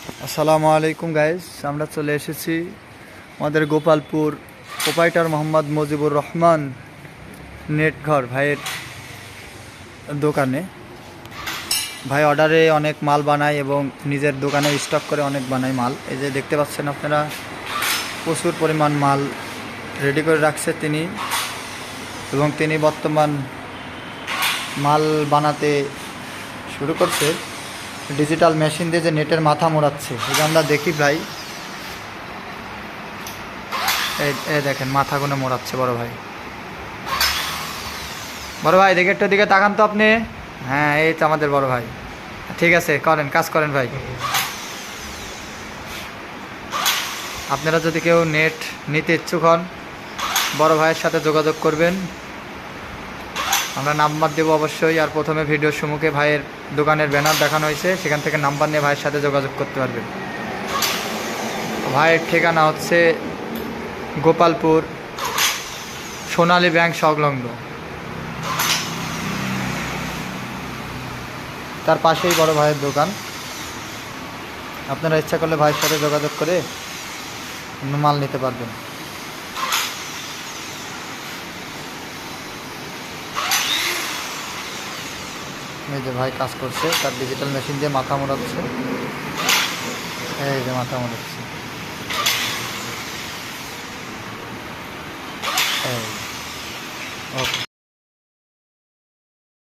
আসসালামু আলাইকুম গাইস, আমরা চলে এসেছি আমাদের গোপালপুর প্রোপাইটার মোহাম্মদ মুজিবুর রহমান নেট ঘর ভাইয়ের দোকানে। ভাই অর্ডারে অনেক মাল বানায় এবং নিজের দোকানে স্টক করে অনেক বানায় মাল। এই যে দেখতে পাচ্ছেন আপনারা, প্রচুর পরিমাণ মাল রেডি করে রাখছে তিনি, এবং তিনি বর্তমান মাল বানাতে শুরু করছে ডিজিটাল মেশিন দিয়ে, যে নেটের মাথা মোড়াচ্ছে। এই যে আমরা দেখি ভাই, এই দেখেন মাথাগুলো মোড়াচ্ছে বড় ভাই। বড় ভাই দেখে একটু দিকে তাকান তো আপনি। হ্যাঁ, এই তো আমাদের বড় ভাই। ঠিক আছে, করেন, কাজ করেন ভাই। আপনারা যদি কেউ নেট নিতে ইচ্ছুক হন, বড় ভাইয়ের সাথে যোগাযোগ করবেন। আমরা নাম্বার দেবো অবশ্যই, আর প্রথমে ভিডিওর সম্মুখে ভাইয়ের দোকানের ব্যানার দেখানো হয়েছে, সেখান থেকে নাম্বার নিয়ে ভাইয়ের সাথে যোগাযোগ করতে পারবেন। ভাইয়ের ঠিকানা হচ্ছে গোপালপুর সোনালী ব্যাংক সংলগ্ন, তার পাশেই বড় ভাইয়ের দোকান। আপনারা ইচ্ছা করলে ভাইয়ের সাথে যোগাযোগ করে মাল নিতে পারবেন। এই যে ভাই কাজ করছে, তার ডিজিটাল মেশিন দিয়ে মাথা মোড়াচ্ছে। এই যে মাথা মোড়াচ্ছে, এই ওকে।